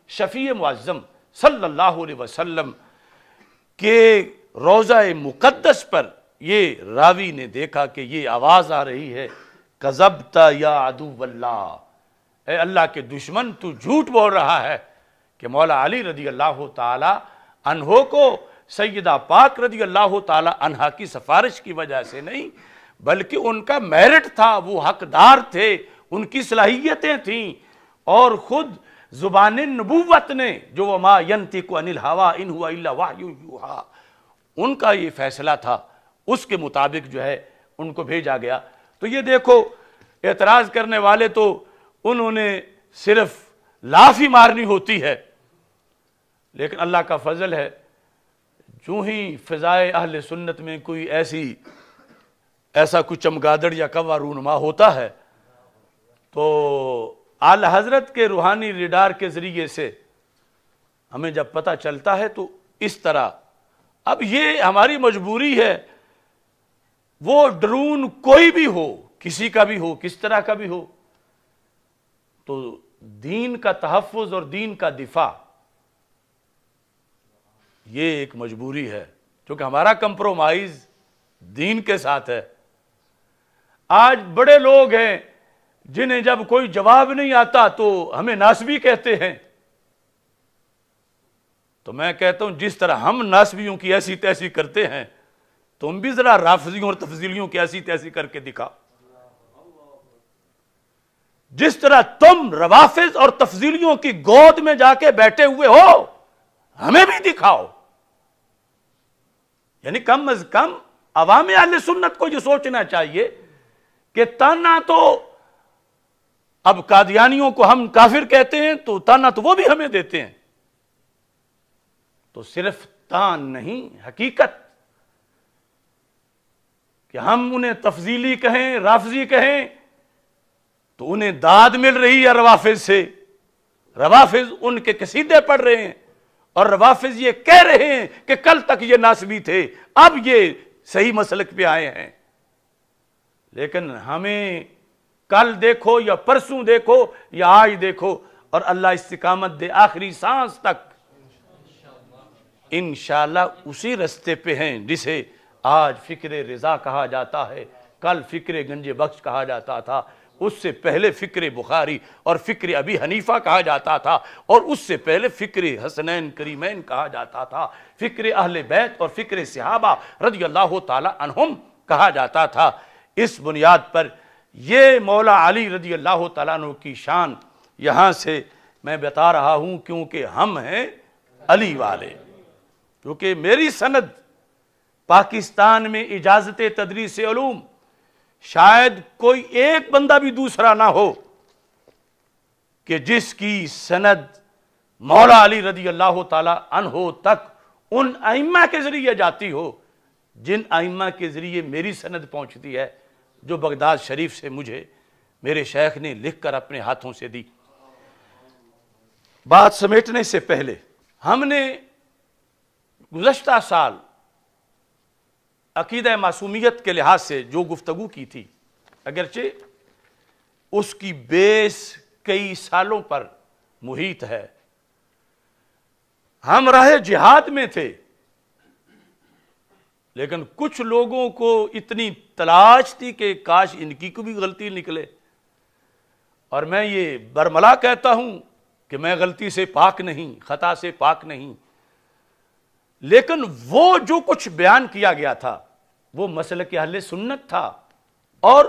شفیع معظم صلی اللہ علیہ وسلم کے روضہ مقدس پر یہ راوی نے دیکھا کہ یہ آواز آ رہی ہے، کذبت یا عدو اللہ، اے اللہ کے دشمن تو جھوٹ بول رہا ہے کہ مولا علی رضی اللہ تعالی عنہ کو سیدہ پاک رضی اللہ تعالی عنہا کی سفارش کی وجہ سے نہیں بلکہ ان کا میرٹ تھا، وہ حقدار تھے، ان کی صلاحیتیں تھیں، اور خود زبان نبوت نے جو وما ینطق عن الہویٰ ان ہوا الا وحی یوحیٰ، ان کا یہ فیصلہ تھا، اس کے مطابق جو ہے ان کو بھیجا گیا۔ تو یہ دیکھو اعتراض کرنے والے تو انہوں نے صرف لاف ہی مارنی ہوتی ہے، لیکن اللہ کا فضل ہے جو ہی فضائے اہل سنت میں کوئی ایسا کچھ چمگادڑ یا کوا رونما ہوتا ہے تو اعلی حضرت کے روحانی ریڈار کے ذریعے سے ہمیں جب پتہ چلتا ہے تو اس طرح اب یہ ہماری مجبوری ہے، وہ ڈرون کوئی بھی ہو، کسی کا بھی ہو، کس طرح کا بھی ہو، تو دین کا تحفظ اور دین کا دفاع یہ ایک مجبوری ہے، کیونکہ ہمارا کمپرومائز دین کے ساتھ ہے۔ آج بڑے لوگ ہیں جنہیں جب کوئی جواب نہیں آتا تو ہمیں ناسبی کہتے ہیں، تو میں کہتا ہوں جس طرح ہم ناسبیوں کی ایسی تیسی کرتے ہیں تم بھی ذرا رافضیوں اور تفضیلیوں کی ایسی تیسی کر کے دکھا، جس طرح تم روافض اور تفضیلیوں کی گود میں جا کے بیٹھے ہوئے ہو ہمیں بھی دکھاؤ۔ یعنی کم از کم عوام اہل سنت کو یہ سوچنا چاہیے کہ تانا تو اب قادیانیوں کو ہم کافر کہتے ہیں تو تانا تو وہ بھی ہمیں دیتے ہیں، تو صرف تان نہیں، حقیقت کہ ہم انہیں تفضیلی کہیں، رافضی کہیں تو انہیں داد مل رہی ہے روافض سے، روافض ان کے قصیدے پڑھ رہے ہیں اور روافض یہ کہہ رہے ہیں کہ کل تک یہ ناسبی تھے اب یہ صحیح مسلک پہ آئے ہیں، لیکن ہمیں کل دیکھو یا پرسوں دیکھو یا آج دیکھو اور اللہ استقامت دے آخری سانس تک انشاءاللہ اسی رستے پہ ہیں جسے آج فکر رضا کہا جاتا ہے، کل فکر گنج بخش کہا جاتا تھا، اس سے پہلے فکر بخاری اور فکر ابی حنیفہ کہا جاتا تھا، اور اس سے پہلے فکر حسنین کریمین کہا جاتا تھا، فکر اہل بیت اور فکر صحابہ رضی اللہ تعالی عنہم کہا جاتا تھا۔ اس بنیاد پر یہ مولا علی رضی اللہ تعالیٰ عنہ کی شان یہاں سے میں بتا رہا ہوں کیونکہ ہم ہیں علی والے، کیونکہ میری سند پاکستان میں اجازت تدریس علوم شاید کوئی ایک بندہ بھی دوسرا نہ ہو کہ جس کی سند مولا علی رضی اللہ تعالی عنہ تک ان ائمہ کے ذریعے جاتی ہو جن ائمہ کے ذریعے میری سند پہنچتی ہے، جو بغداد شریف سے مجھے میرے شیخ نے لکھ کر اپنے ہاتھوں سے دی۔ بات سمیٹنے سے پہلے ہم نے گزشتہ سال عقیدہ معصومیت کے لحاظ سے جو گفتگو کی تھی، اگرچہ اس کی بیس کئی سالوں پر محیط ہے، ہم راہ جہاد میں تھے، لیکن کچھ لوگوں کو اتنی تلاش تھی کہ کاش ان کی کو بھی غلطی نکلے، اور میں یہ برملا کہتا ہوں کہ میں غلطی سے پاک نہیں، خطا سے پاک نہیں، لیکن وہ جو کچھ بیان کیا گیا تھا وہ مسلک اہل سنت تھا، اور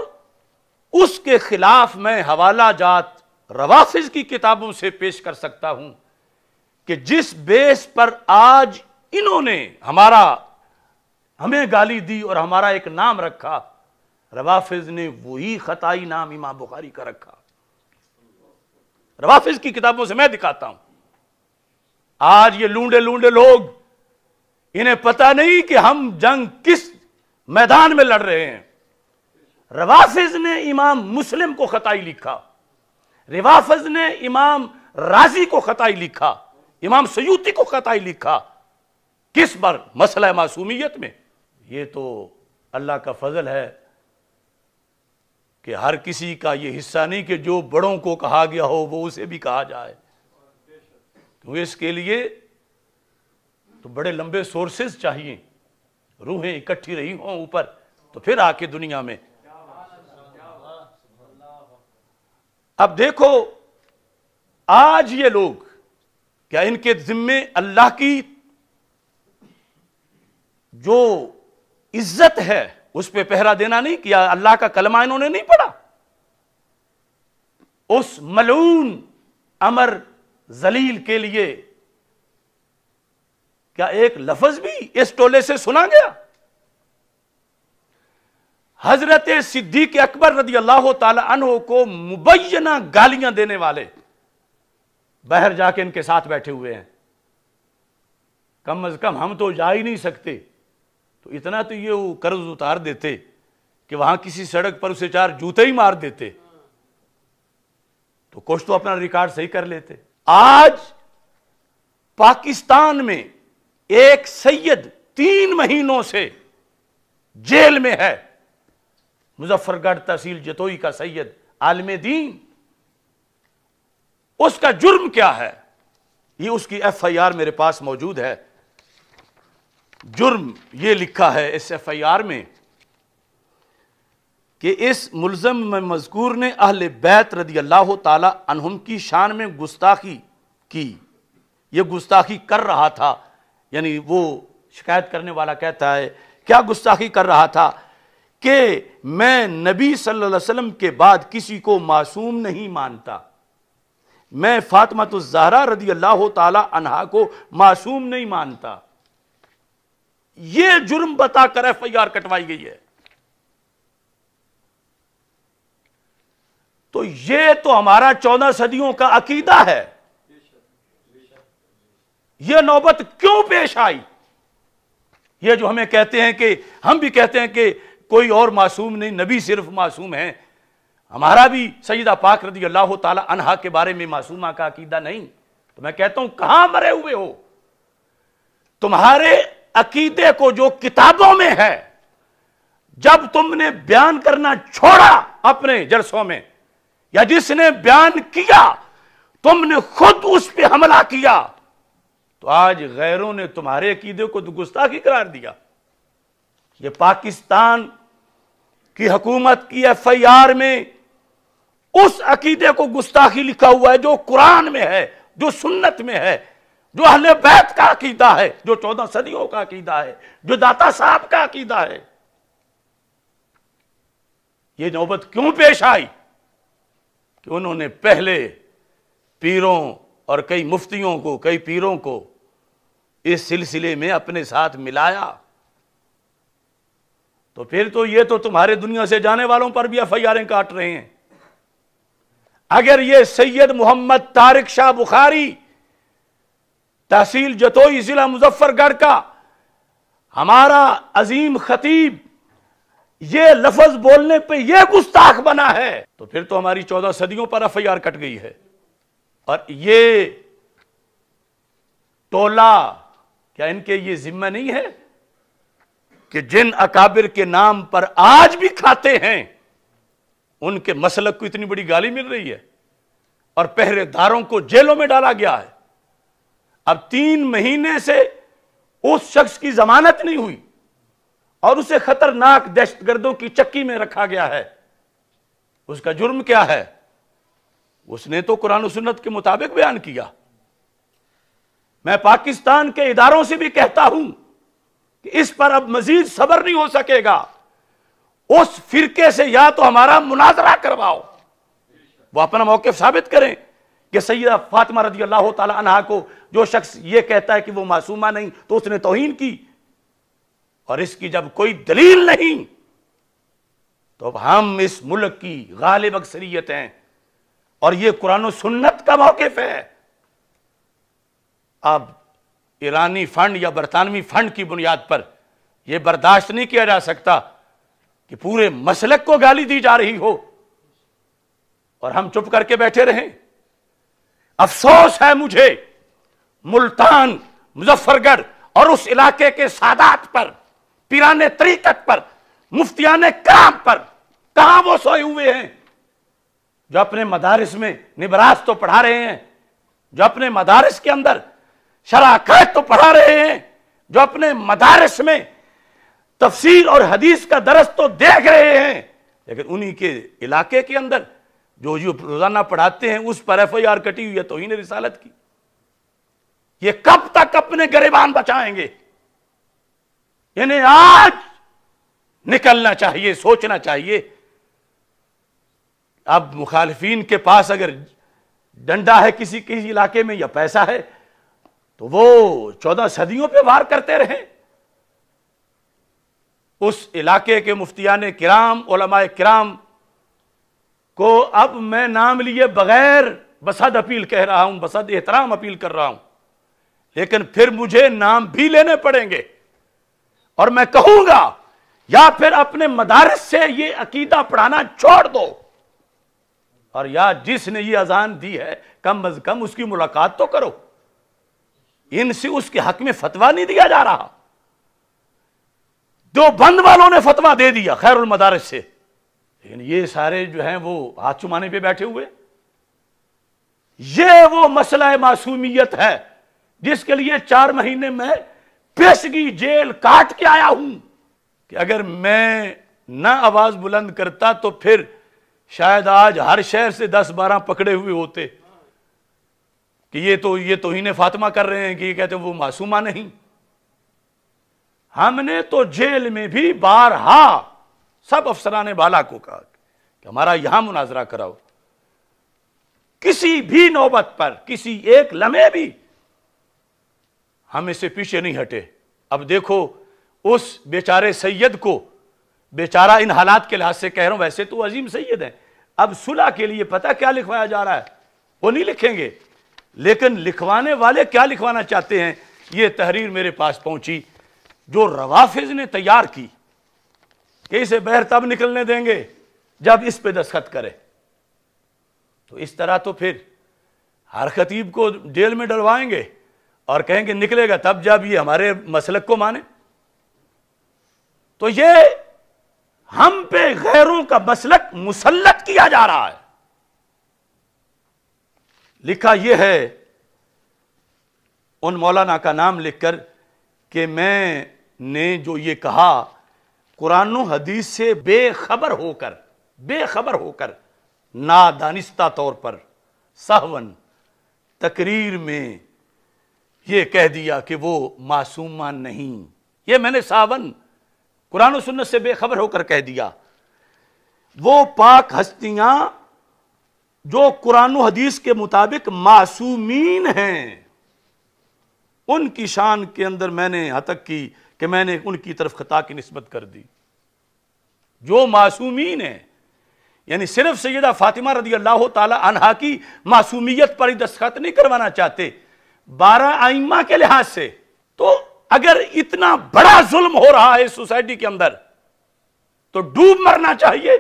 اس کے خلاف میں حوالہ جات روافض کی کتابوں سے پیش کر سکتا ہوں کہ جس بیس پر آج انہوں نے ہمیں گالی دی اور ہمارا ایک نام رکھا، روافض نے وہی خطائی نام امام بخاری کا رکھا۔ روافض کی کتابوں سے میں دکھاتا ہوں، آج یہ لونڈے لوگ، انہیں پتہ نہیں کہ ہم جنگ کس میدان میں لڑ رہے ہیں۔ روافض نے امام مسلم کو خطائی لکھا، روافض نے امام رازی کو خطائی لکھا، امام سیوطی کو خطائی لکھا، کس پر؟ مسئلہ معصومیت میں۔ یہ تو اللہ کا فضل ہے کہ ہر کسی کا یہ حصہ نہیں کہ جو بڑوں کو کہا گیا ہو وہ اسے بھی کہا جائے، کیونکہ اس کے لیے تو بڑے لمبے سورسز چاہیے، روحیں اکٹھی رہی ہوں اوپر تو پھر آ کے دنیا میں۔ اب دیکھو آج یہ لوگ کیا ان کے ذمے اللہ کی جو عزت ہے اس پہ پہرا دینا نہیں کیا؟ اللہ کا کلمہ انہوں نے نہیں پڑھا؟ اس ملعون امر ذلیل کے لیے کیا ایک لفظ بھی اس ٹولے سے سنا گیا؟ حضرت صدیق اکبر رضی اللہ تعالی عنہ کو مبینہ گالیاں دینے والے باہر جا کے ان کے ساتھ بیٹھے ہوئے ہیں، کم از کم ہم تو جا ہی نہیں سکتے تو اتنا تو یہ وہ قرض اتار دیتے کہ وہاں کسی سڑک پر اسے 4 جوتے ہی مار دیتے تو کچھ تو اپنا ریکارڈ صحیح کر لیتے۔ آج پاکستان میں ایک سید 3 مہینوں سے جیل میں ہے، مظفر گڑھ تحصیل جتوئی کا سید عالم دین۔ اس کا جرم کیا ہے؟ یہ اس کی FIR میرے پاس موجود ہے۔ جرم یہ لکھا ہے اس FIR میں کہ اس ملزم میں مذکور نے اہل بیت رضی اللہ تعالی عنہم کی شان میں گستاخی کی۔ یہ گستاخی کر رہا تھا، یعنی وہ شکایت کرنے والا کہتا ہے کیا گستاخی کر رہا تھا کہ میں نبی صلی اللہ علیہ وسلم کے بعد کسی کو معصوم نہیں مانتا، میں فاطمہ الزہرا رضی اللہ تعالی عنہا کو معصوم نہیں مانتا۔ یہ جرم بتا کر FIR کٹوائی گئی ہے۔ تو یہ تو ہمارا 14 صدیوں کا عقیدہ ہے، یہ نوبت کیوں پیش آئی؟ یہ جو ہمیں کہتے ہیں کہ ہم بھی کہتے ہیں کہ کوئی اور معصوم نہیں، نبی صرف معصوم ہیں، ہمارا بھی سیدہ پاک رضی اللہ تعالی عنہا کے بارے میں معصومہ کا عقیدہ نہیں، تو میں کہتا ہوں کہاں مرے ہوئے ہو؟ تمہارے عقیدے کو جو کتابوں میں ہے جب تم نے بیان کرنا چھوڑا اپنے جلسوں میں، یا جس نے بیان کیا تم نے خود اس پہ حملہ کیا، تو آج غیروں نے تمہارے عقیدے کو گستاخی قرار دیا۔ یہ پاکستان کی حکومت کی FIR میں اس عقیدے کو گستاخی لکھا ہوا ہے جو قرآن میں ہے، جو سنت میں ہے، جو اہل بیت کا عقیدہ ہے، جو 14 صدیوں کا عقیدہ ہے، جو داتا صاحب کا عقیدہ ہے۔ یہ نوبت کیوں پیش آئی کہ انہوں نے پہلے پیروں اور کئی مفتیوں کو، کئی پیروں کو اس سلسلے میں اپنے ساتھ ملایا، تو پھر تو یہ تو تمہارے دنیا سے جانے والوں پر بھی FIRیں کاٹ رہے ہیں۔ اگر یہ سید محمد طارق شاہ بخاری تحصیل جتوئی ضلع مظفر گڑھ کا ہمارا عظیم خطیب یہ لفظ بولنے پہ یہ گستاخ بنا ہے، تو پھر تو ہماری 14 صدیوں پر FIR کٹ گئی ہے۔ اور یہ ٹولہ کیا ان کے یہ ذمہ نہیں ہے کہ جن اکابر کے نام پر آج بھی کھاتے ہیں ان کے مسلک کو اتنی بڑی گالی مل رہی ہے اور پہرے داروں کو جیلوں میں ڈالا گیا ہے؟ اب 3 مہینے سے اس شخص کی ضمانت نہیں ہوئی اور اسے خطرناک دہشت گردوں کی چکی میں رکھا گیا ہے۔ اس کا جرم کیا ہے؟ اس نے تو قرآن و سنت کے مطابق بیان کیا۔ میں پاکستان کے اداروں سے بھی کہتا ہوں کہ اس پر اب مزید صبر نہیں ہو سکے گا، اس فرقے سے یا تو ہمارا مناظرہ کرواؤ، وہ اپنا موقف ثابت کریں کہ سیدہ فاطمہ رضی اللہ تعالی عنہا کو جو شخص یہ کہتا ہے کہ وہ معصومہ نہیں تو اس نے توہین کی، اور اس کی جب کوئی دلیل نہیں تو اب ہم اس ملک کی غالب اکثریت ہیں اور یہ قرآن و سنت کا موقف ہے۔ اب ایرانی فنڈ یا برطانوی فنڈ کی بنیاد پر یہ برداشت نہیں کیا جا سکتا کہ پورے مسلک کو گالی دی جا رہی ہو اور ہم چپ کر کے بیٹھے رہیں۔ افسوس ہے مجھے ملتان، مظفر گڑھ اور اس علاقے کے سادات پر، پیران طریقت پر، مفتیان کرام پر، کہاں وہ سوئے ہوئے ہیں جو اپنے مدارس میں نبراس تو پڑھا رہے ہیں جو اپنے مدارس کے اندر شرح عقائد تو پڑھا رہے ہیں، جو اپنے مدارس میں تفسیر اور حدیث کا درس تو دیکھ رہے ہیں، لیکن انہی کے علاقے کے اندر جو روزانہ پڑھاتے ہیں اس پر FIR کٹی ہوئی ہے توہین رسالت کی۔ یہ کب تک اپنے گریبان بچائیں گے؟ انہیں آج نکلنا چاہیے، سوچنا چاہیے۔ اب مخالفین کے پاس اگر ڈنڈا ہے کسی علاقے میں یا پیسہ ہے تو وہ 14 صدیوں پہ وار کرتے رہیں۔ اس علاقے کے مفتیان کرام، علماء کرام کو اب میں نام لیے بغیر بصد اپیل کہہ رہا ہوں، بصد احترام اپیل کر رہا ہوں، لیکن پھر مجھے نام بھی لینے پڑیں گے اور میں کہوں گا یا پھر اپنے مدارس سے یہ عقیدہ پڑھانا چھوڑ دو، اور یا جس نے یہ اذان دی ہے کم از کم اس کی ملاقات تو کرو۔ ان سے اس کے حق میں فتویٰ نہیں دیا جا رہا۔ دو بند والوں نے فتویٰ دے دیا خیر المدارس سے، لیکن یہ سارے جو ہیں وہ ہاتھ چمانے پہ بیٹھے ہوئے۔ یہ وہ مسئلہ معصومیت ہے جس کے لیے 4 مہینے میں پیشگی جیل کاٹ کے آیا ہوں کہ اگر میں نہ آواز بلند کرتا تو پھر شاید آج ہر شہر سے 10-12 پکڑے ہوئے ہوتے کہ یہ توہین فاطمہ کر رہے ہیں، کہ یہ کہتے ہیں وہ معصومہ نہیں۔ ہم نے تو جیل میں بھی بارہا سب افسران بالا کو کہا کہ ہمارا یہاں مناظرہ کراؤ، کسی بھی نوبت پر کسی ایک لمحے بھی ہم اس سے پیچھے نہیں ہٹے۔ اب دیکھو اس بیچارے سید کو، بیچارہ ان حالات کے لحاظ سے کہہ رہا ہوں، ویسے تو عظیم سید ہیں، اب صلح کے لیے پتہ کیا لکھوایا جا رہا ہے؟ وہ نہیں لکھیں گے، لیکن لکھوانے والے کیا لکھوانا چاہتے ہیں؟ یہ تحریر میرے پاس پہنچی جو روافض نے تیار کی کہ اسے بہر تب نکلنے دیں گے جب اس پہ دستخط کرے۔ تو اس طرح تو پھر ہر خطیب کو جیل میں ڈلوائیں گے اور کہیں گے نکلے گا تب جب یہ ہمارے مسلک کو مانے۔ تو یہ ہم پہ غیروں کا مسلک مسلط کیا جا رہا ہے۔ لکھا یہ ہے ان مولانا کا نام لکھ کر کہ میں نے جو یہ کہا قرآن و حدیث سے بے خبر ہو کر نادانستہ طور پر سہون تقریر میں یہ کہہ دیا کہ وہ معصومہ نہیں، یہ میں نے سہون قرآن و سنت سے بے خبر ہو کر کہہ دیا۔ وہ پاک ہستیاں جو قرآن و حدیث کے مطابق معصومین ہیں، ان کی شان کے اندر میں نے یہاں تک کی کہ میں نے ان کی طرف خطا کی نسبت کر دی۔ جو معصومین ہیں، یعنی صرف سیدہ فاطمہ رضی اللہ تعالی عنہا کی معصومیت پر ہی دستخط نہیں کروانا چاہتے، 12 ائمہ کے لحاظ سے تو اگر اتنا بڑا ظلم ہو رہا ہے اس سوسائٹی کے اندر تو ڈوب مرنا چاہیے۔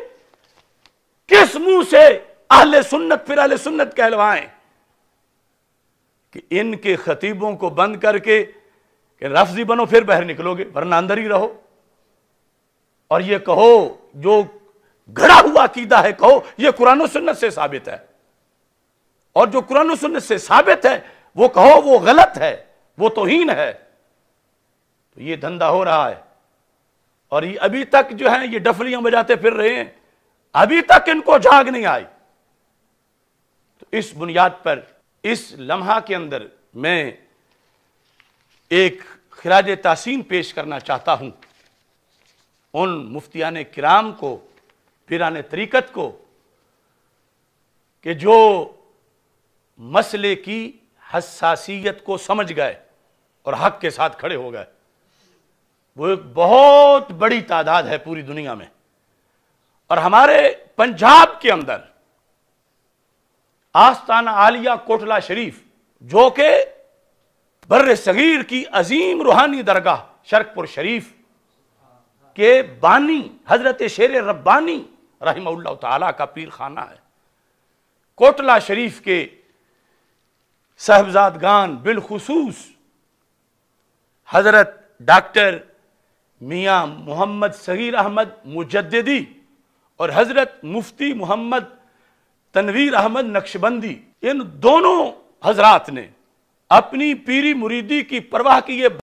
کس منہ سے اہل سنت پھر اہل سنت کہلوائیں کہ ان کے خطیبوں کو بند کر کے کہ رفضی بنو پھر باہر نکلو گے ورنہ اندر ہی رہو، اور یہ کہو جو گھڑا ہوا عقیدہ ہے کہو یہ قرآن و سنت سے ثابت ہے، اور جو قرآن و سنت سے ثابت ہے وہ کہو وہ غلط ہے، وہ توہین ہے۔ تو یہ دھندہ ہو رہا ہے، اور یہ ابھی تک جو ہیں یہ ڈفلیاں بجاتے پھر رہے ہیں، ابھی تک ان کو جھاگ نہیں آئی۔ تو اس بنیاد پر اس لمحہ کے اندر میں ایک خراج تحسین پیش کرنا چاہتا ہوں ان مفتیان کرام کو، پیران طریقت کو، کہ جو مسئلے کی حساسیت کو سمجھ گئے اور حق کے ساتھ کھڑے ہو گئے۔ وہ ایک بہت بڑی تعداد ہے پوری دنیا میں، اور ہمارے پنجاب کے اندر آستانہ عالیہ کوٹلہ شریف جو کہ بر صغیر کی عظیم روحانی درگاہ شرک پور شریف کے بانی حضرت شیر ربانی رحمہ اللہ تعالیٰ کا پیر خانہ ہے، کوٹلہ شریف کے صاحبزادگان بالخصوص حضرت ڈاکٹر میاں محمد صغیر احمد مجددی اور حضرت مفتی محمد تنویر احمد نقشبندی، ان دونوں حضرات نے اپنی پیری مریدی کی پرواہ کیے